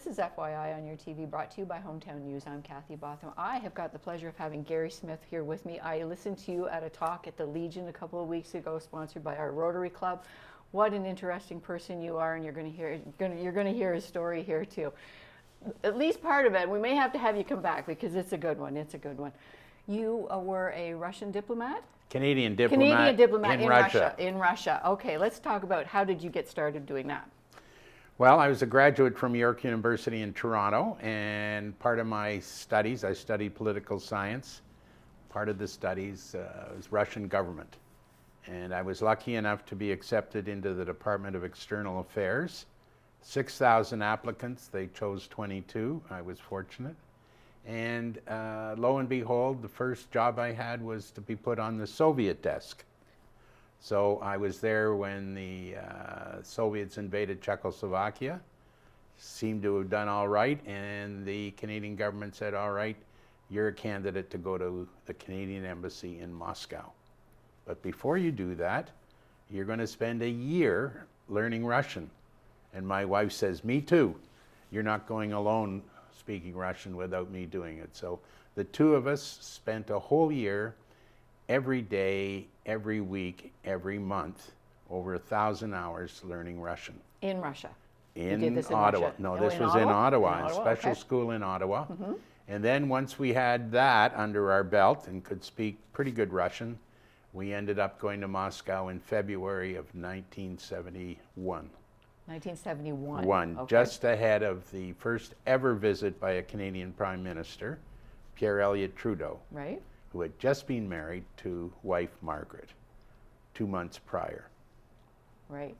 This is FYI on your TV, brought to you by Hometown News. I'm Kathy Botham. I have got the pleasure of having Gary Smith here with me. I listened to you at a talk at the Legion a couple of weeks ago, sponsored by our Rotary Club. What an interesting person you are, and you're going to hear his story here too. At least part of it. We may have to have you come back because it's a good one. It's a good one. You were a Russian diplomat? Canadian diplomat in Russia. In Russia. Okay, let's talk about how did you get started doing that? Well, I was a graduate from York University in Toronto, and part of my studies, I studied political science. Part of the studies was Russian government. And I was lucky enough to be accepted into the Department of External Affairs. 6,000 applicants, they chose 22. I was fortunate. And lo and behold, the first job I had was to be put on the Soviet desk. So I was there when the Soviets invaded Czechoslovakia, seemed to have done all right, and the Canadian government said, all right, you're a candidate to go to the Canadian Embassy in Moscow. But before you do that, you're going to spend a year learning Russian. And my wife says, me too. You're not going alone speaking Russian without me doing it. So the two of us spent a whole year, every day, every week, every month, over 1,000 hours learning Russian. In Russia? In Ottawa. Russia. No, this was in Ottawa, in special okay. school in Ottawa. Mm-hmm. And then once we had that under our belt and could speak pretty good Russian, we ended up going to Moscow in February of 1971. 1971. Okay. Just ahead of the first ever visit by a Canadian Prime Minister, Pierre Elliott Trudeau, right, who had just been married to wife Margaret 2 months prior. Right.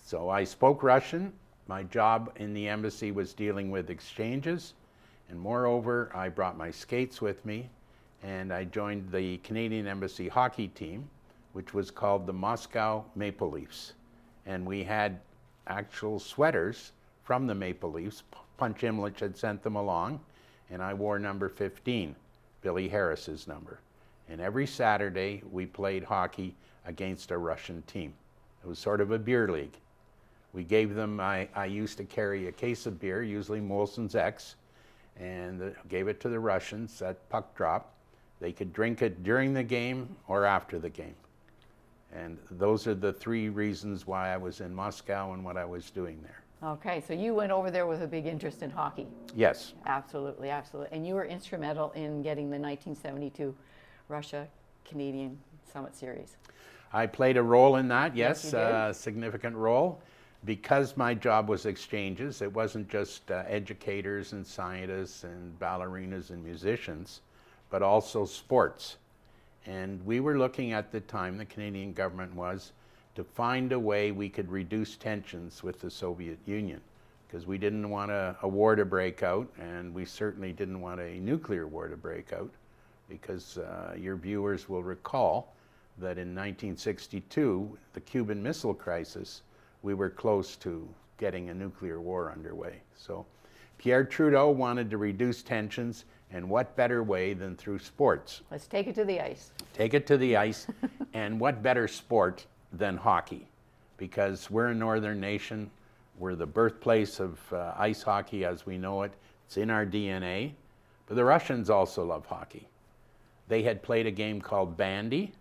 So I spoke Russian. My job in the embassy was dealing with exchanges, and moreover, I brought my skates with me, and I joined the Canadian Embassy hockey team, which was called the Moscow Maple Leafs. And we had actual sweaters from the Maple Leafs. Punch Imlich had sent them along, and I wore number 15, Billy Harris's number. And every Saturday we played hockey against a Russian team. It was sort of a beer league. We gave them, I used to carry a case of beer, usually Molson's X, and gave it to the Russians at puck drop. They could drink it during the game or after the game. And those are the three reasons why I was in Moscow and what I was doing there. Okay, so you went over there with a big interest in hockey. Yes. Absolutely. And you were instrumental in getting the 1972 Russia-Canadian Summit Series. I played a role in that, yes, a significant role. Because my job was exchanges, it wasn't just educators and scientists and ballerinas and musicians, but also sports. And we were looking at the time, the Canadian government was, to find a way we could reduce tensions with the Soviet Union, because we didn't want a war to break out, and we certainly didn't want a nuclear war to break out, because your viewers will recall that in 1962, the Cuban Missile Crisis, we were close to getting a nuclear war underway. So Pierre Trudeau wanted to reduce tensions, and what better way than through sports? Let's take it to the ice. Take it to the ice, and what better sport than hockey? Because we're a northern nation, we're the birthplace of ice hockey as we know it. It's in our DNA, but the Russians also love hockey. They had played a game called bandy,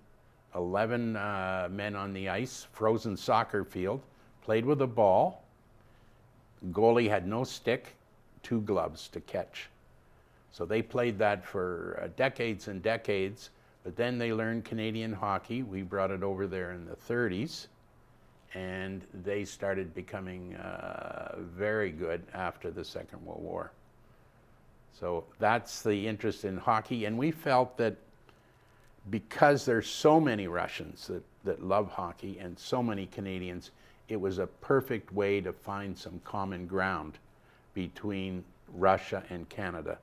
11 men on the ice, frozen soccer field, played with a ball. Goalie had no stick, 2 gloves to catch. So they played that for decades and decades, but then they learned Canadian hockey. We brought it over there in the 30s, and they started becoming very good after the Second World War. So that's the interest in hockey, and we felt that because there's so many Russians that love hockey and so many Canadians, it was a perfect way to find some common ground between Russia and Canada.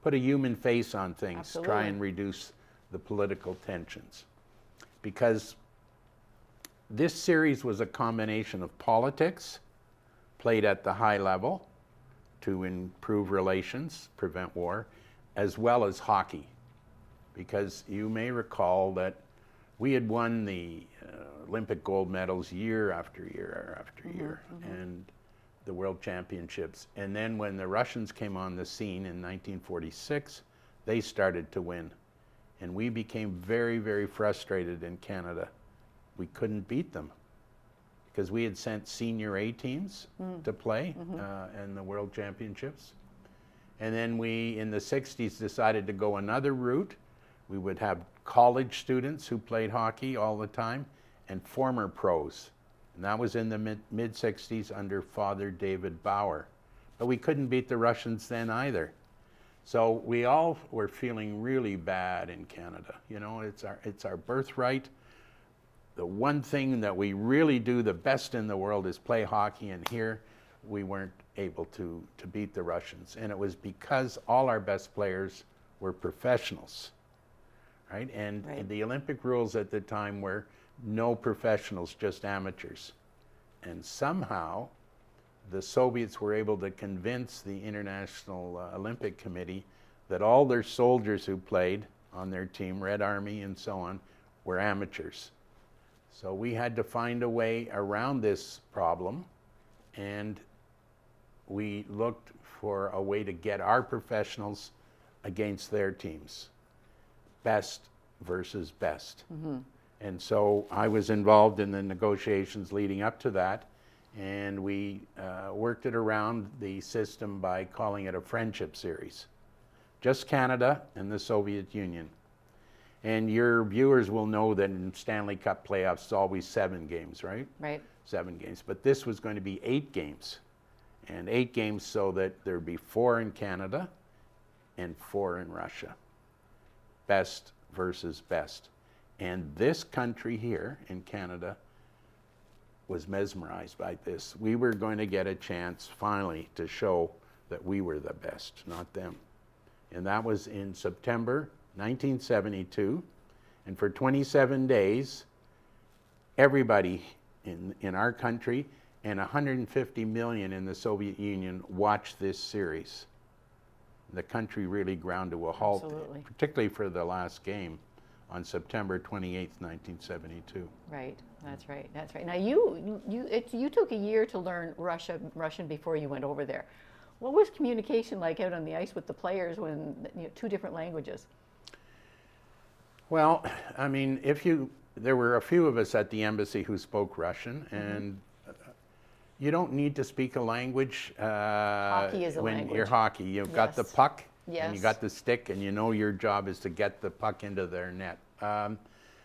Put a human face on things, Absolutely. Try and reduce the political tensions. Because this series was a combination of politics, played at the high level to improve relations, prevent war, as well as hockey. Because you may recall that we had won the Olympic gold medals year after year after year. And the World Championships. And then when the Russians came on the scene in 1946, they started to win. And we became very, very frustrated in Canada. We couldn't beat them because we had sent senior A teams to play in the World Championships. And then we, in the 60s, decided to go another route. We would have college students who played hockey all the time and former pros. And that was in the mid-60s under Father David Bauer. But we couldn't beat the Russians then either. So we all were feeling really bad in Canada. You know, it's our birthright. The one thing that we really do the best in the world is play hockey, and here we weren't able to beat the Russians. And it was because all our best players were professionals, right? And the Olympic rules at the time were no professionals, just amateurs. And somehow the Soviets were able to convince the International Olympic Committee that all their soldiers who played on their team, Red Army and so on, were amateurs. So we had to find a way around this problem, and we looked for a way to get our professionals against their teams. Best versus best. And so I was involved in the negotiations leading up to that, and we worked it around the system by calling it a friendship series. Just Canada and the Soviet Union. And your viewers will know that in Stanley Cup playoffs, it's always 7 games, right? Right. 7 games. But this was going to be 8 games. And 8 games so that there'd be 4 in Canada and 4 in Russia. Best versus best. And this country here in Canada was mesmerized by this. We were going to get a chance finally to show that we were the best, not them. And that was in September 1972. And for 27 days, everybody in our country and 150 million in the Soviet Union watched this series. The country really ground to a halt, particularly for the last game on September 28th, 1972. Right, that's right, that's right. Now you took a year to learn Russian before you went over there. What was communication like out on the ice with the players when, 2 different languages? Well, I mean, there were a few of us at the embassy who spoke Russian, and you don't need to speak a language hockey is a when language. You're hockey. You've got the puck, and you got the stick, and you know your job is to get the puck into their net.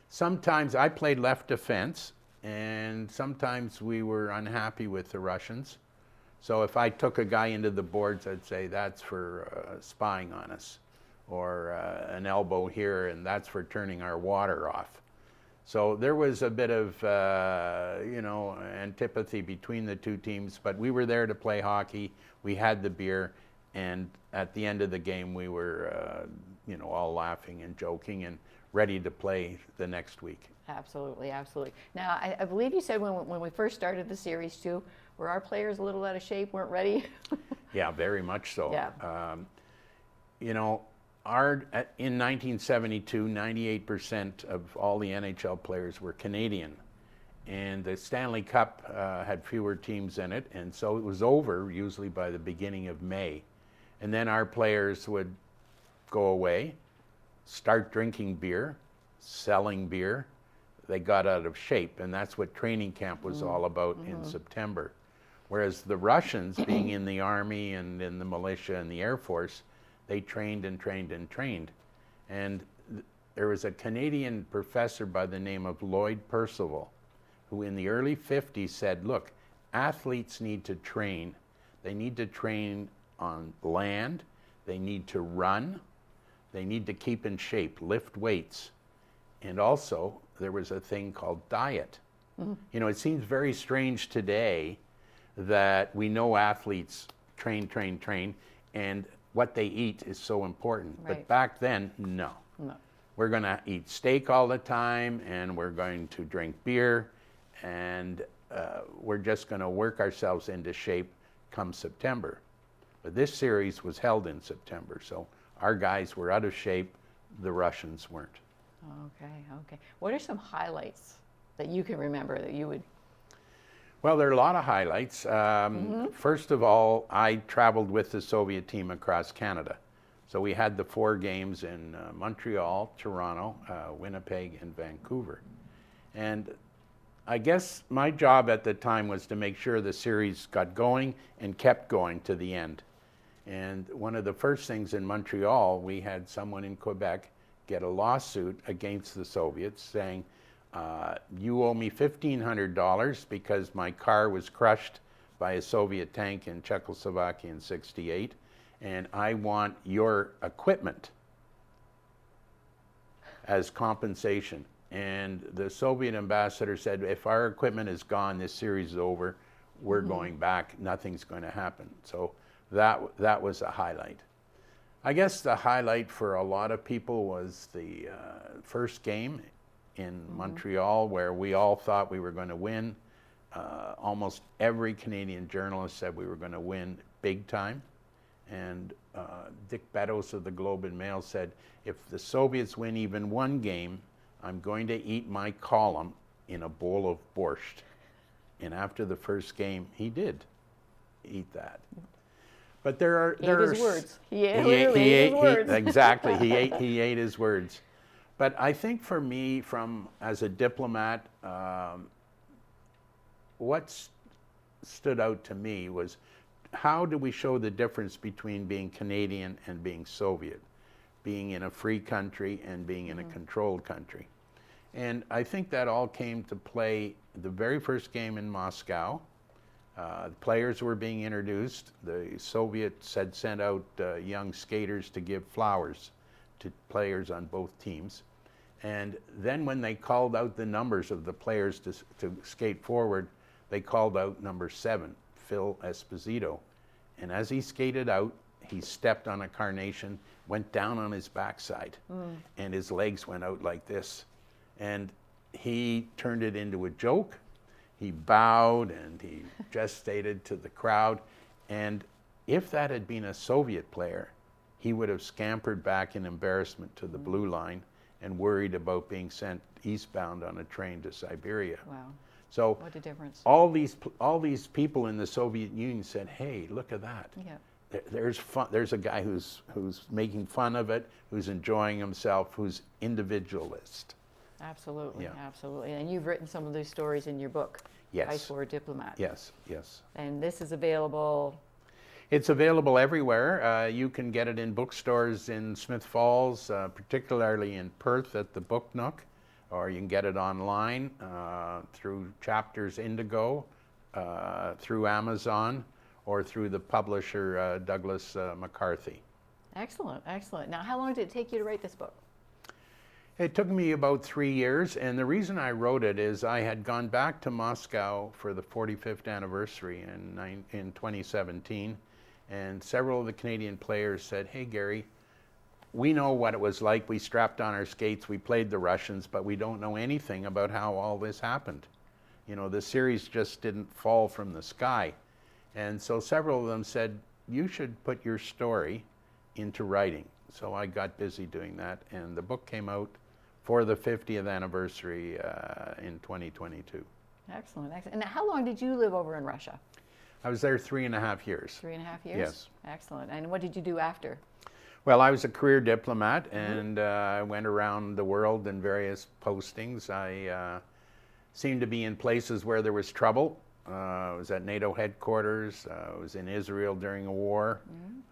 Sometimes I played left defense, and sometimes we were unhappy with the Russians. So if I took a guy into the boards, I'd say that's for spying on us, or an elbow here, and that's for turning our water off. So there was a bit of, antipathy between the 2 teams, but we were there to play hockey. We had the beer, and at the end of the game, we were, all laughing and joking and ready to play the next week. Absolutely, absolutely. Now, I believe you said when we first started the series too, were our players a little out of shape, weren't ready? Yeah, very much so. Yeah. In 1972, 98% of all the NHL players were Canadian. And the Stanley Cup had fewer teams in it, and so it was over usually by the beginning of May. And then our players would go away, start drinking beer, selling beer. They got out of shape, and that's what training camp was all about in September. Whereas the Russians, being in the army and in the militia and the Air Force, they trained and trained and trained. And there was a Canadian professor by the name of Lloyd Percival, who in the early 50s said, look, athletes need to train. They need to train on land. They need to run. They need to keep in shape, lift weights. And also, there was a thing called diet. It seems very strange today that we know athletes train, and what they eat is so important. Right. But back then, no. We're going to eat steak all the time, and we're going to drink beer, and we're just going to work ourselves into shape come September. But this series was held in September, so our guys were out of shape, the Russians weren't. Okay. What are some highlights that you can remember that you would? Well, there are a lot of highlights. First of all, I traveled with the Soviet team across Canada. So we had the 4 games in Montreal, Toronto, Winnipeg, and Vancouver. And I guess my job at the time was to make sure the series got going and kept going to the end. And one of the first things in Montreal, we had someone in Quebec get a lawsuit against the Soviets saying, you owe me $1,500 because my car was crushed by a Soviet tank in Czechoslovakia in '68, and I want your equipment as compensation. And the Soviet ambassador said, if our equipment is gone, this series is over, we're going back, nothing's going to happen. So that was a highlight. I guess the highlight for a lot of people was the first game in Montreal, where we all thought we were going to win. Almost every Canadian journalist said we were going to win big time. And Dick Beddoes of the Globe and Mail said, if the Soviets win even one game, I'm going to eat my column in a bowl of borscht. And after the first game, he did eat that. But there are his words. He ate his words. Exactly. He ate his words. But I think for me, as a diplomat, what stood out to me was, how do we show the difference between being Canadian and being Soviet, being in a free country and being in a controlled country? And I think that all came to play the very first game in Moscow. The players were being introduced. The Soviets had sent out young skaters to give flowers to players on both teams. And then when they called out the numbers of the players to skate forward, they called out number 7, Phil Esposito. And as he skated out, he stepped on a carnation, went down on his backside, and his legs went out like this. And he turned it into a joke. He bowed and he gestated to the crowd. And if that had been a Soviet player, he would have scampered back in embarrassment to the blue line and worried about being sent eastbound on a train to Siberia. Wow. So what a difference. All these people in the Soviet Union said, hey, look at that. Yeah. There's fun. There's a guy who's making fun of it, who's enjoying himself, who's individualist. Absolutely, Yeah. absolutely. And you've written some of those stories in your book, Yes. War Diplomat. Yes, yes. And this is available. It's available everywhere. You can get it in bookstores in Smith Falls, particularly in Perth at the Book Nook, or you can get it online through Chapters Indigo, through Amazon, or through the publisher Douglas McCarthy. Excellent, excellent. Now, how long did it take you to write this book? It took me about 3 years, and the reason I wrote it is I had gone back to Moscow for the 45th anniversary in 2017, and several of the Canadian players said, hey Gary, we know what it was like. We strapped on our skates, we played the Russians, but we don't know anything about how all this happened. You know, the series just didn't fall from the sky. And so several of them said, you should put your story into writing. So I got busy doing that, and the book came out for the 50th anniversary in 2022. Excellent, excellent. And how long did you live over in Russia? I was there 3.5 years. 3.5 years? Yes. Excellent. And what did you do after? Well, I was a career diplomat, and I went around the world in various postings. I seemed to be in places where there was trouble. I was at NATO headquarters. I was in Israel during a war.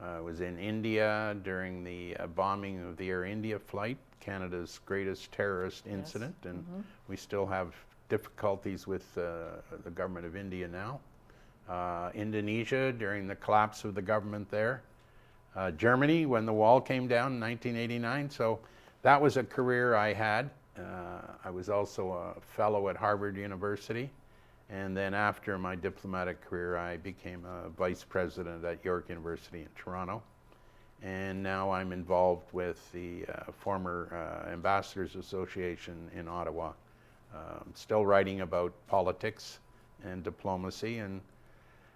I was in India during the bombing of the Air India flight, Canada's greatest terrorist incident, and we still have difficulties with the government of India now. Indonesia during the collapse of the government there. Germany when the wall came down in 1989. So that was a career I had. I was also a fellow at Harvard University. And then after my diplomatic career, I became a vice president at York University in Toronto. And now I'm involved with the former Ambassadors Association in Ottawa. Still writing about politics and diplomacy. And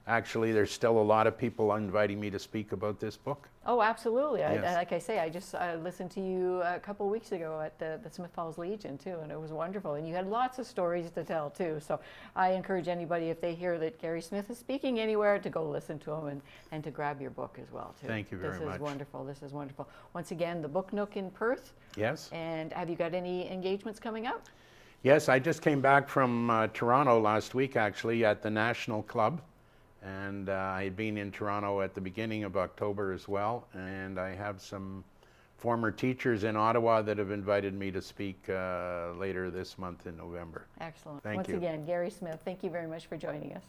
Actually, there's still a lot of people inviting me to speak about this book. Oh, absolutely. Yes. Like I say, I just listened to you a couple of weeks ago at the Smith Falls Legion, too, and it was wonderful. And you had lots of stories to tell, too. So I encourage anybody, if they hear that Gary Smith is speaking anywhere, to go listen to him and to grab your book as well, too. Thank you very much. This is wonderful. This is wonderful. Once again, the Book Nook in Perth. Yes. And have you got any engagements coming up? Yes, I just came back from Toronto last week, actually, at the National Club. And I had been in Toronto at the beginning of October as well. And I have some former teachers in Ottawa that have invited me to speak later this month in November. Excellent. Thank Once you. again, Gary Smith, thank you very much for joining us.